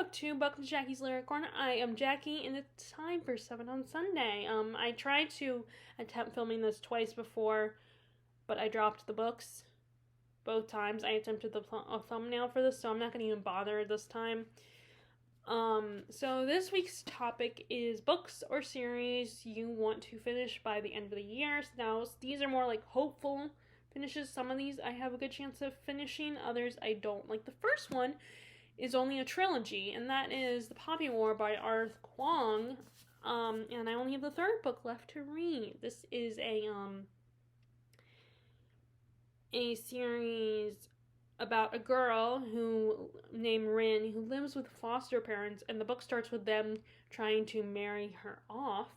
book 2, Welcome to Jackie's Lyric Corner. I am Jackie, and it's time for 7 on Sunday. I tried to attempt filming this twice before, but I dropped the books both times. I attempted a thumbnail for this, so I'm not going to even bother this time. So this week's topic is books or series you want to finish by the end of the year. Now, these are more like hopeful finishes. Some of these I have a good chance of finishing, others I don't. Like the first one is only a trilogy, and that is The Poppy War by Arthur Kwong. And I only have the third book left to read. This is a series about a girl named Rin who lives with foster parents, and the book starts with them trying to marry her off,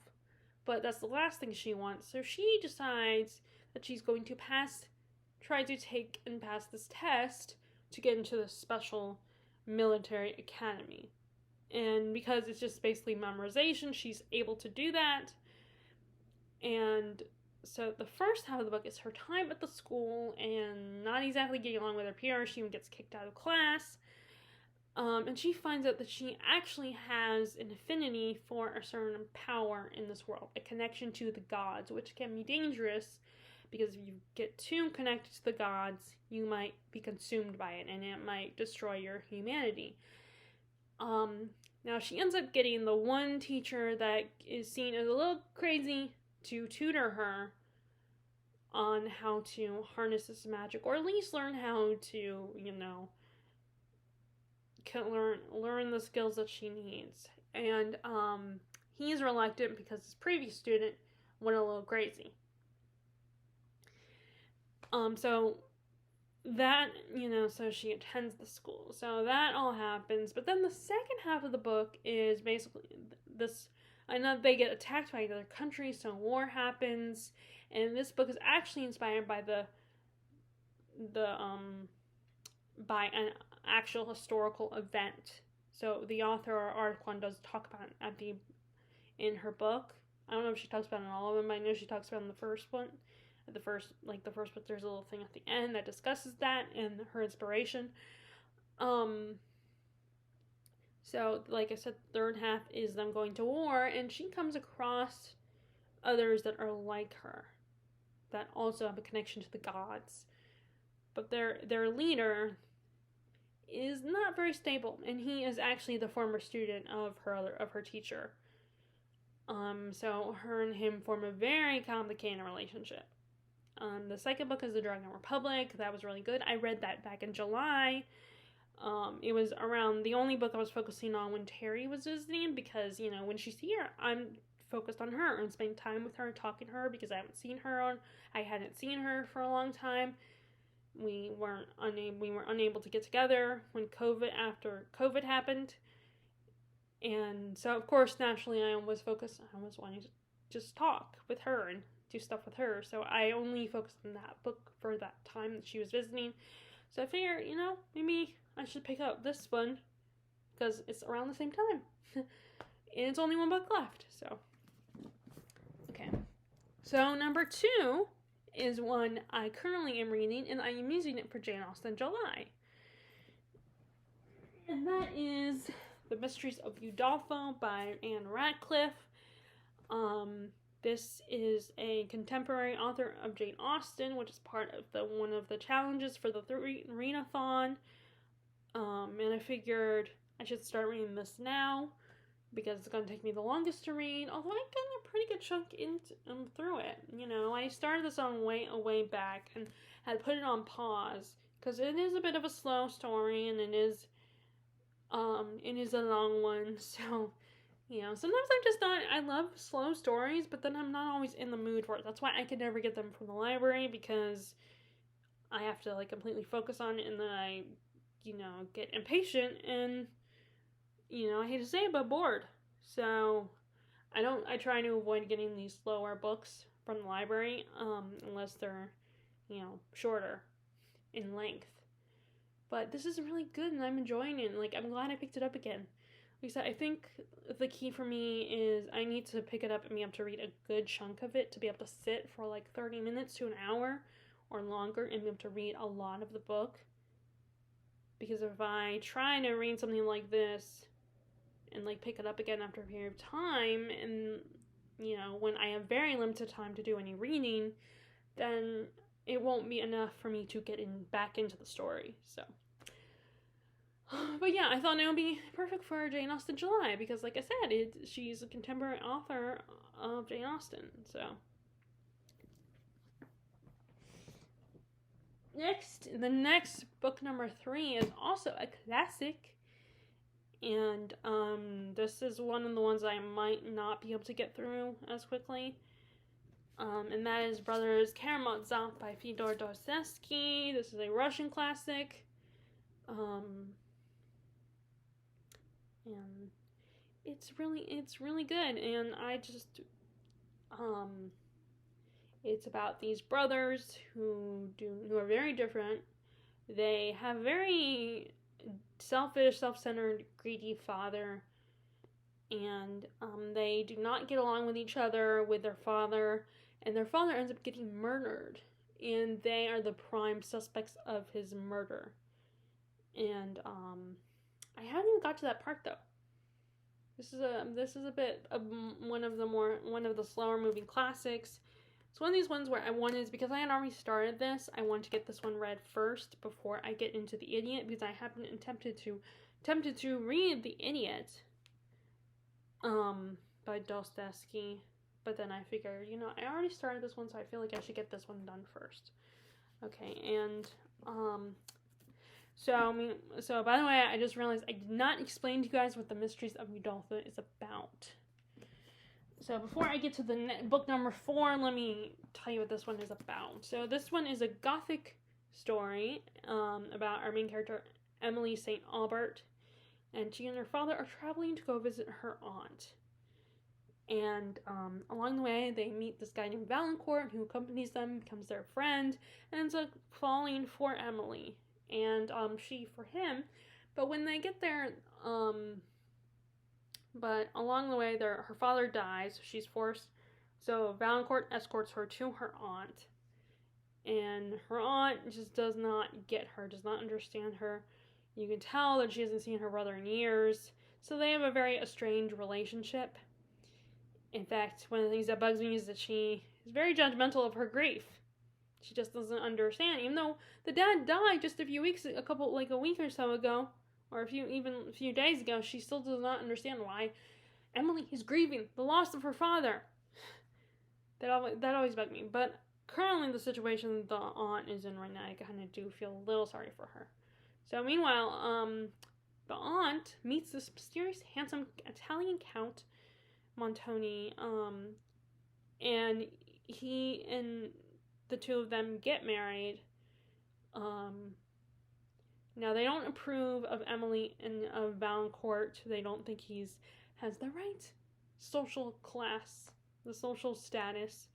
but that's the last thing she wants. So she decides that she's going to try to take and pass this test to get into the special military academy. And because it's just basically memorization, she's able to do that. And so the first half of the book is her time at the school and not exactly getting along with her peers. She even gets kicked out of class. And she finds out that she actually has an affinity for a certain power in this world, a connection to the gods, which can be dangerous because if you get too connected to the gods, you might be consumed by it and it might destroy your humanity. Now she ends up getting the one teacher that is seen as a little crazy to tutor her on how to harness this magic, or at least learn how to, learn the skills that she needs. And he's reluctant because his previous student went a little crazy. So that, so she attends the school. So that all happens. But then the second half of the book is basically this. I know they get attacked by another country, so war happens. And this book is actually inspired by by an actual historical event. So the author, Arthur Kwong, does talk about it in her book. I don't know if she talks about it in all of them, but I know she talks about it in the first one. The first book, there's a little thing at the end that discusses that and her inspiration. So, like I said, the third half is them going to war, and she comes across others that are like her, that also have a connection to the gods. But their leader is not very stable, and he is actually the former student of her teacher. So her and him form a very complicated relationship. The second book is The Dragon Republic. That was really good. I read that back in July. It was around the only book I was focusing on when Terry was visiting, because, when she's here, I'm focused on her and spending time with her and talking to her because I hadn't seen her for a long time. We were unable to get together after COVID happened. And so, of course, naturally, I was wanting to just talk with her and do stuff with her. So I only focused on that book for that time that she was visiting. So I figured, maybe I should pick up this one because it's around the same time. And it's only one book left. So, okay. So number 2 is one I currently am reading, and I am using it for Jane Austen July. And that is The Mysteries of Udolpho by Anne Radcliffe. This is a contemporary author of Jane Austen, which is part of one of the challenges for the readathon. And I figured I should start reading this now because it's going to take me the longest to read, although I got a pretty good chunk through it. I started this on way back and had put it on pause because it is a bit of a slow story, and it is a long one, so sometimes I'm just not. I love slow stories, but then I'm not always in the mood for it. That's why I can never get them from the library, because I have to completely focus on it, and then I get impatient, and I hate to say it, but bored. So I try to avoid getting these slower books from the library, unless they're shorter in length. But this is really good, and I'm enjoying it. I'm glad I picked it up again. Like I said, I think the key for me is I need to pick it up and be able to read a good chunk of it to be able to sit for 30 minutes to an hour or longer and be able to read a lot of the book. Because if I try to read something like this and like pick it up again after a period of time, and you know, when I have very limited time to do any reading, then it won't be enough for me to get back into the story. So, but yeah, I thought it would be perfect for Jane Austen July because, like I said, she's a contemporary author of Jane Austen. So, the next book, number 3, is also a classic. And this is one of the ones I might not be able to get through as quickly. And that is Brothers Karamazov by Fyodor Dostoevsky. This is a Russian classic. And it's really good. And I just, it's about these brothers who are very different. They have very selfish, self-centered, greedy father, and they do not get along with each other, with their father, and their father ends up getting murdered, and they are the prime suspects of his murder. And I haven't even got to that part though. This is a bit of one of the slower moving classics. It's one of these ones where I wanted, because I had already started this, I wanted to get this one read first before I get into The Idiot, because I have been tempted to read The Idiot by Dostoevsky, but then I figured, you know, I already started this one, so I feel like I should get this one done first. Okay, and so by the way, I just realized I did not explain to you guys what The Mysteries of Udolpho is about. So before I get to the book number 4, let me tell you what this one is about. So this one is a gothic story about our main character, Emily St. Aubert, and she and her father are traveling to go visit her aunt. And along the way, they meet this guy named Valancourt, who accompanies them, becomes their friend, and ends up falling for Emily, and she for him. But when they get there, but along the way, her father dies. She's forced. So Valancourt escorts her to her aunt. And her aunt just does not get her, does not understand her. You can tell that she hasn't seen her brother in years. So they have a very estranged relationship. In fact, one of the things that bugs me is that she is very judgmental of her grief. She just doesn't understand. Even though the dad died just a week or so ago, or a few days ago, she still does not understand why Emily is grieving the loss of her father. That always bugged me. But currently the situation the aunt is in right now, I kind of do feel a little sorry for her. So meanwhile, the aunt meets this mysterious, handsome Italian Count Montoni, and he and the two of them get married. Now, they don't approve of Emily and of Valancourt. They don't think has the right social class, the social status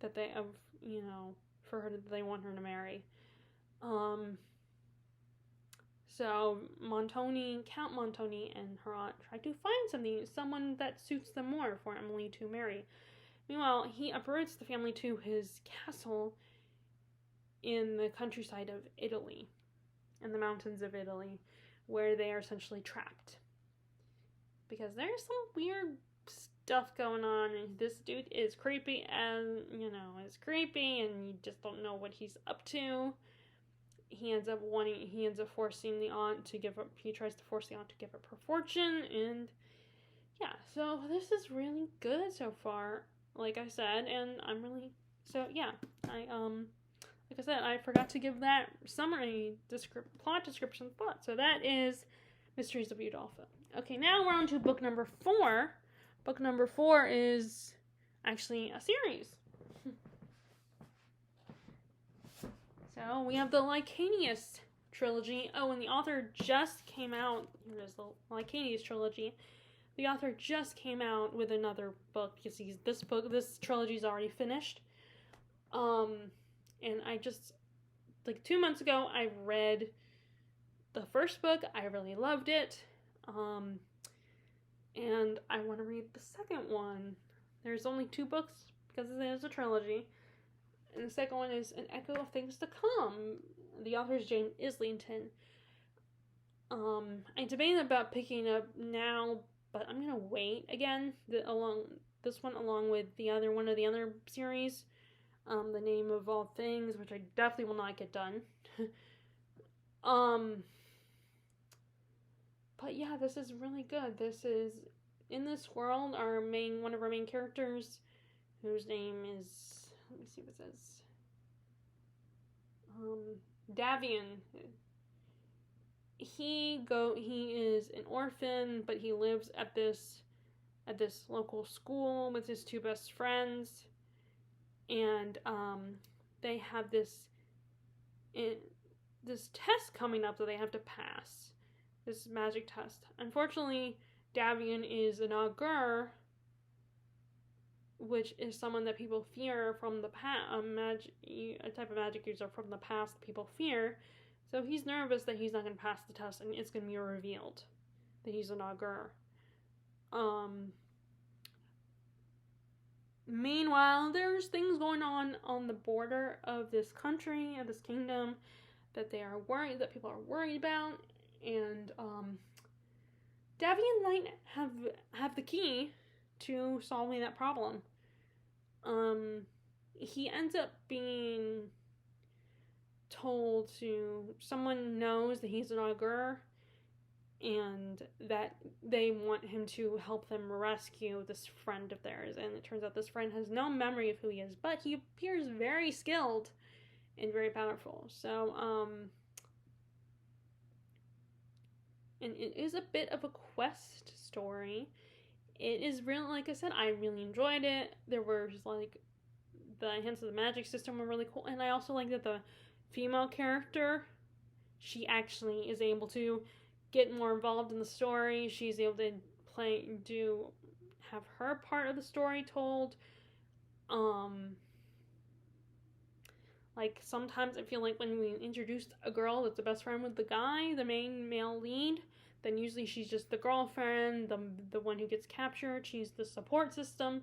that they have, you know, for her, that they want her to marry. So Count Montoni and her aunt try to find someone that suits them more for Emily to marry. Meanwhile, he uproots the family to his castle in the countryside of Italy, in the mountains of Italy, where they are essentially trapped. Because there's some weird stuff going on, and this dude is creepy and you just don't know what he's up to. He ends up forcing the aunt to give up, he tries to force the aunt to give up her fortune, and yeah, so this is really good so far, like I said, and like I said, I forgot to give that summary plot description thought. So that is Mysteries of Udolpho. Okay, now we're on to book number 4. Book number 4 is actually a series. So we have the Licanius trilogy. Oh, and the author just came out. Here it is, the Licanius trilogy. The author just came out with another book because this trilogy is already finished. And I just, 2 months ago, I read the first book. I really loved it. And I want to read the second one. There's only 2 books because it is a trilogy. And the second one is An Echo of Things to Come. The author is James Islington. I debated about picking up now but I'm gonna wait again along with the other one of the other series, The Name of All Things, which I definitely will not get done. But yeah, this is really good. This is in this world. One of our main characters, whose name is, let me see what it says. Davian. He is an orphan, but he lives at this local school with his two best friends, and they have this test coming up that they have to pass, this magic test. Unfortunately, Davian is an augur, which is someone that people fear from the past, a type of magic user from the past that people fear. So he's nervous that he's not going to pass the test, and it's going to be revealed that he's an augur. Meanwhile, there's things going on the border of this country, of this kingdom, that people are worried about, and Davian might have the key to solving that problem. He ends up being told someone knows that he's an augur, and that they want him to help them rescue this friend of theirs. And it turns out this friend has no memory of who he is, but he appears very skilled and very powerful. So, and it is a bit of a quest story. It is really, like I said, I really enjoyed it. There were the hints of the magic system were really cool, and I also like that the female character, she actually is able to get more involved in the story. She's able to have her part of the story told. Like sometimes I feel like when we introduce a girl that's the best friend with the guy, the main male lead, then usually she's just the girlfriend, the one who gets captured. She's the support system,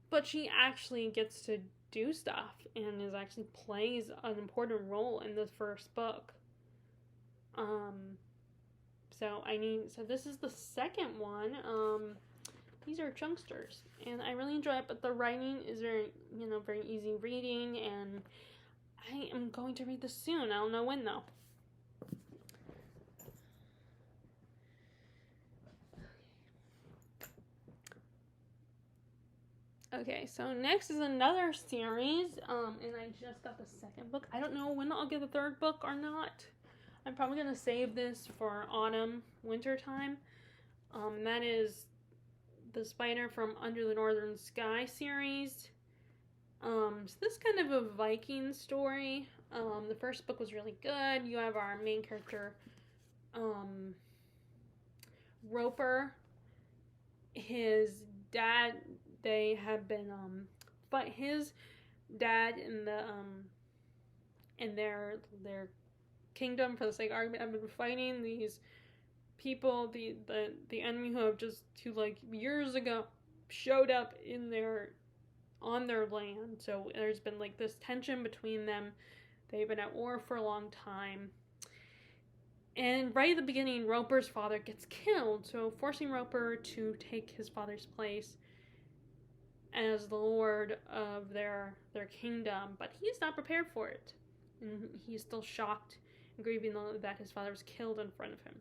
but she actually gets to do stuff and actually plays an important role in the first book. So this is the second one. These are chunksters, and I really enjoy it, but the writing is very easy reading, and I am going to read this soon. I don't know when, though. Okay, so next is another series, and I just got the second book. I don't know when I'll get the third book or not. I'm probably going to save this for autumn, winter time. That is the Spider from Under the Northern Sky series. So this is kind of a Viking story. The first book was really good. You have our main character, Roper. His dad, they have been, but his dad in their kingdom, for the sake of argument, have been fighting these people, the enemy who years ago showed up on their land. So there's been this tension between them. They've been at war for a long time. And right at the beginning, Roper's father gets killed, so forcing Roper to take his father's place as the lord of their kingdom. But he's not prepared for it, and he's still shocked and grieving that his father was killed in front of him.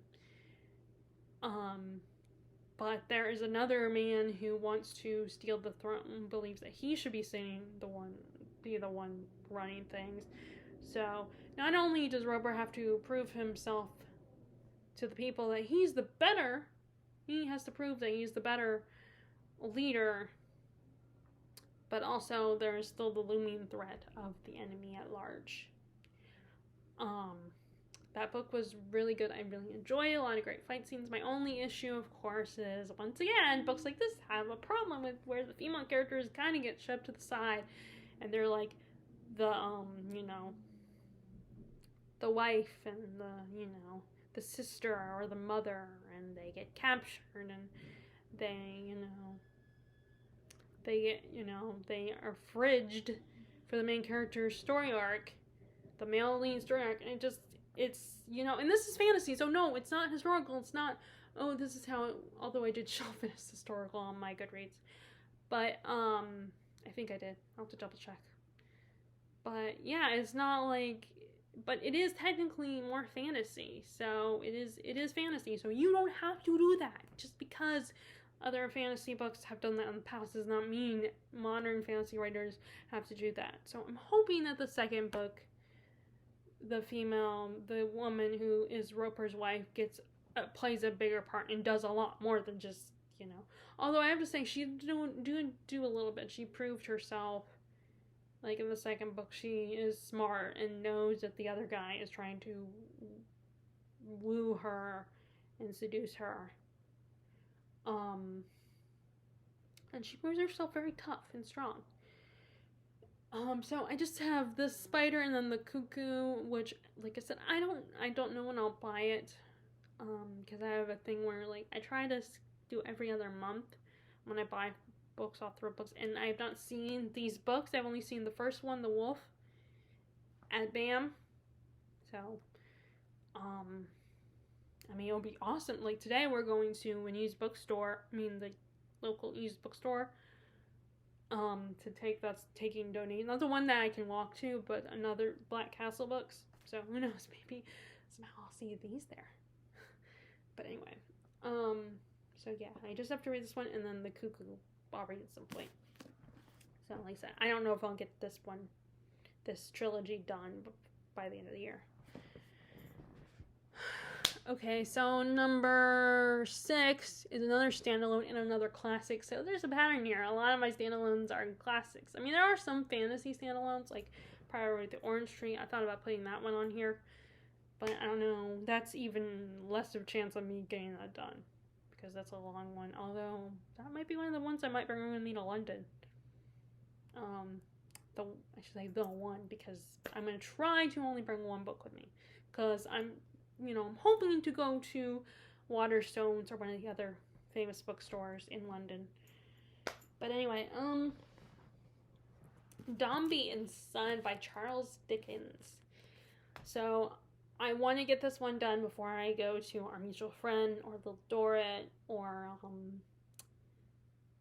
But there is another man who wants to steal the throne, believes that he should be be the one running things. So not only does Roper have to prove himself to the people that he has to prove that he's the better leader, but also there's still the looming threat of the enemy at large. That book was really good. I really enjoyed it. A lot of great fight scenes. My only issue, of course, is, once again, books like this have a problem with where the female characters kind of get shoved to the side, and they're like the wife and the sister or the mother, and they get captured, and they are fridged for the main character's story arc, the male lead story arc, and it's, you know, and this is fantasy, so no, it's not historical. It's not, oh, this is how it, although I did shelf it as historical on my Goodreads. But, I think I did. I'll have to double check. But, yeah, it's not like, but it is technically more fantasy. So, it is fantasy. So, you don't have to do that. Just because other fantasy books have done that in the past does not mean modern fantasy writers have to do that. So, I'm hoping that the second book, the woman who is Roper's wife, plays a bigger part and does a lot more than just, you know. Although I have to say, she do a little bit. She proved herself. Like in the second book, she is smart and knows that the other guy is trying to woo her and seduce her. And she proves herself very tough and strong. So I just have the spider and then the cuckoo, which, like I said, I don't know when I'll buy it. Because I have a thing where, like, I try to do every other month when I buy books off Thrift Books, and I have not seen these books. I've only seen the first one, The Wolf, at BAM. So, I mean, it'll be awesome. Like, today we're going to an used bookstore, the local used bookstore, to taking donations. Not the one that I can walk to, but another Black Castle Books. So, who knows, maybe somehow I'll see these there. But anyway, so yeah, I just have to read this one, and then the cuckoo I'll read at some point. So like I said, I don't know if I'll get this trilogy done by the end of the year. Okay, so number 6 is another standalone and another classic. So there's a pattern here. A lot of my standalones are classics. I mean, there are some fantasy standalones, like Prior the Orange Tree. I thought about putting that one on here. But I don't know, that's even less of a chance of me getting that done. Because that's a long one. Although, that might be one of the ones I might bring with me to London. I should say the one, because I'm going to try to only bring one book with me. Because I'm hoping to go to Waterstones or one of the other famous bookstores in London. But anyway, Dombey and Son by Charles Dickens. So, I want to get this one done before I go to Our Mutual Friend or The Dorrit or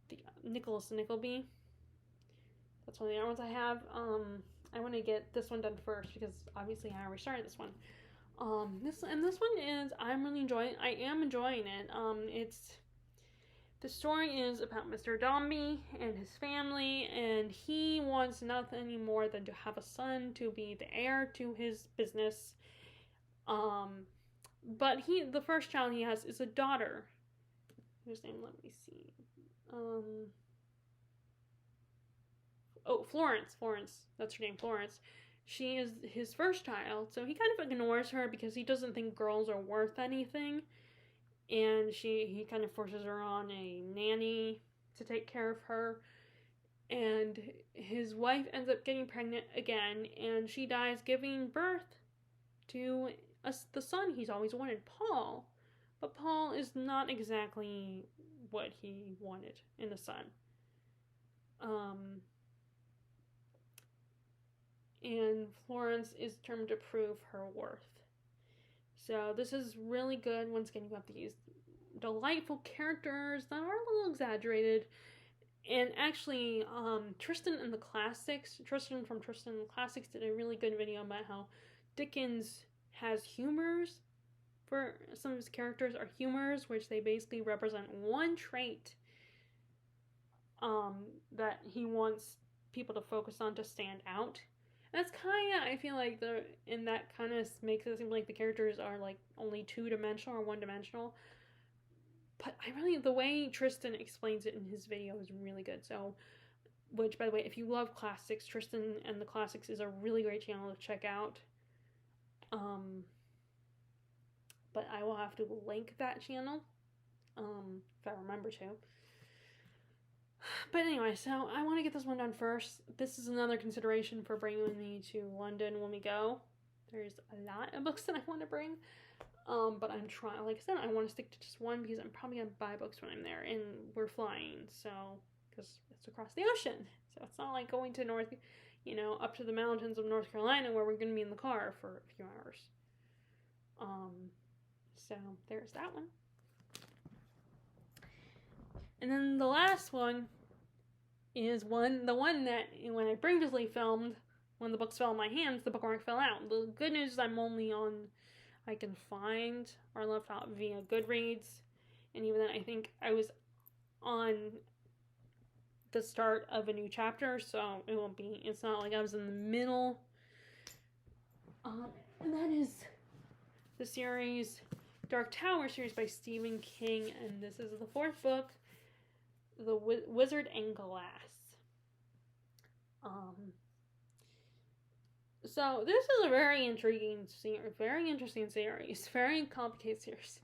the Nicholas Nickleby. That's one of the other ones I have. I want to get this one done first because obviously I already started this one. This one is I am enjoying it. The story is about Mr. Dombey and his family, and he wants nothing more than to have a son to be the heir to his business. But the first child he has is a daughter. Whose name? Let me see. Florence. That's her name, Florence. She is his first child, so he kind of ignores her because he doesn't think girls are worth anything. And he kind of forces her on a nanny to take care of her. And his wife ends up getting pregnant again, and she dies giving birth to the son he's always wanted, Paul. But Paul is not exactly what he wanted in a son. And Florence is determined to prove her worth. So this is really good. Once again, you have these delightful characters that are a little exaggerated. And actually, Tristan from Tristan and the Classics did a really good video about how Dickens has humors. For some of his characters are humors, which they basically represent one trait that he wants people to focus on to stand out. And that's kind of, I feel like, that kind of makes it seem like the characters are like only 2-dimensional or 1-dimensional. But the way Tristan explains it in his video is really good. So, which, by the way, if you love classics, Tristan and the Classics is a really great channel to check out. But I will have to link that channel, if I remember to. But anyway, so I want to get this one done first. This is another consideration for bringing me to London when we go. There's a lot of books that I want to bring. But I'm trying, like I said, I want to stick to just one because I'm probably going to buy books when I'm there. And we're flying, so, because it's across the ocean. So it's not like going to up to the mountains of North Carolina where we're going to be in the car for a few hours. So there's that one. And then the last one is the one that when I previously filmed, when the books fell in my hands, the bookmark fell out. The good news is I can find or left out via Goodreads. And even then, I think I was on the start of a new chapter, so it's not like I was in the middle. And that is the series Dark Tower series by Stephen King, and this is the 4th book, The Wizard and Glass. So this is a very intriguing series, very interesting series, very complicated series.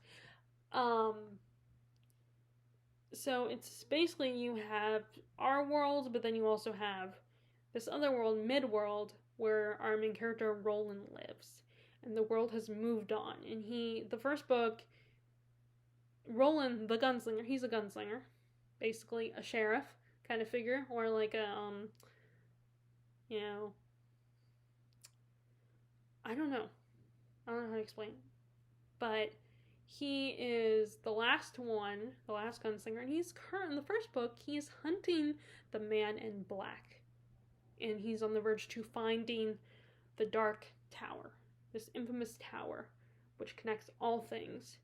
So it's basically you have our world, but then you also have this other world, Midworld, where our main character Roland lives. And the world has moved on. And the first book, Roland, the gunslinger, he's a gunslinger. Basically a sheriff kind of figure. Or like a, I don't know how to explain. But he is the last gunslinger. And he's in the first book, he's hunting the man in black. And he's on the verge to finding the Dark Tower. This infamous tower, which connects all things.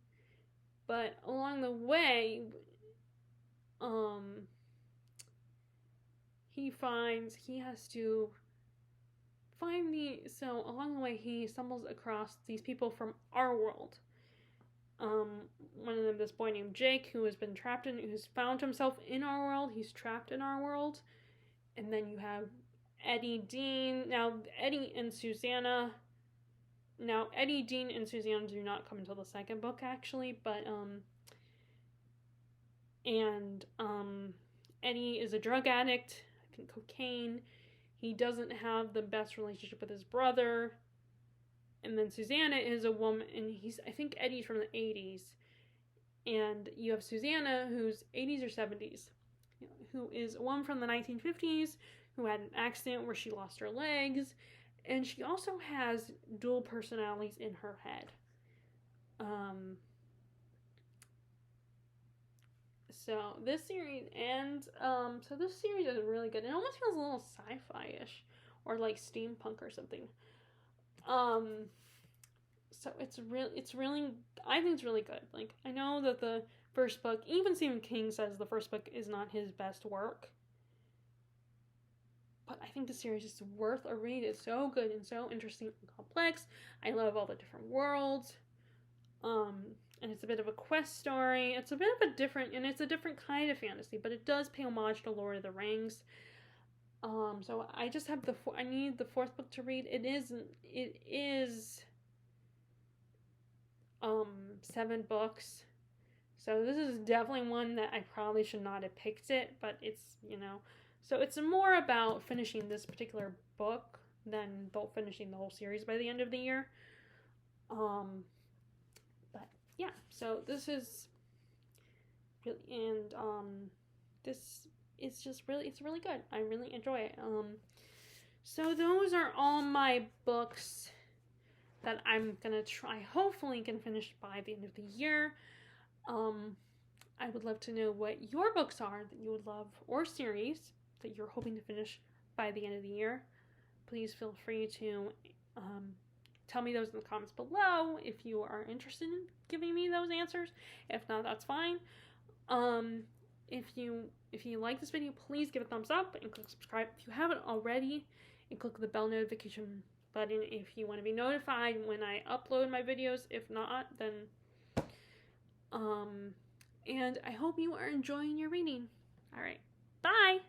But along the way, along the way he stumbles across these people from our world. One of them, this boy named Jake, who's found himself in our world. He's trapped in our world. And then you have Eddie, Dean. Now, Eddie, Dean, and Susanna do not come until the 2nd book, actually, but, Eddie is a drug addict, cocaine. He doesn't have the best relationship with his brother. And then Susanna is a woman, and I think Eddie's from the 80s. And you have Susanna, who's 80s or 70s, who is a woman from the 1950s, who had an accident where she lost her legs. And she also has dual personalities in her head. So this series is really good. It almost feels a little sci-fi-ish, or like steampunk or something. So it's really, I think it's really good. Like, I know that the first book, even Stephen King says the first book is not his best work. But I think the series is worth a read. It's so good and so interesting and complex. I love all the different worlds. And it's a bit of a quest story. It's a different kind of fantasy, but it does pay homage to Lord of the Rings. So I just have I need the 4th book to read. It is 7 books. So this is definitely one that I probably should not have picked it, but it's, so it's more about finishing this particular book than finishing the whole series by the end of the year. But yeah, so this is really, and this is just really, it's really good. I really enjoy it. So those are all my books that I'm gonna hopefully can finish by the end of the year. I would love to know what your books are that you would love, or series that you're hoping to finish by the end of the year. Please feel free to tell me those in the comments below if you are interested in giving me those answers. If not, that's fine. If you like this video, please give it a thumbs up and click subscribe if you haven't already, and click the bell notification button if you want to be notified when I upload my videos. If not, then and I hope you are enjoying your reading. All right, bye.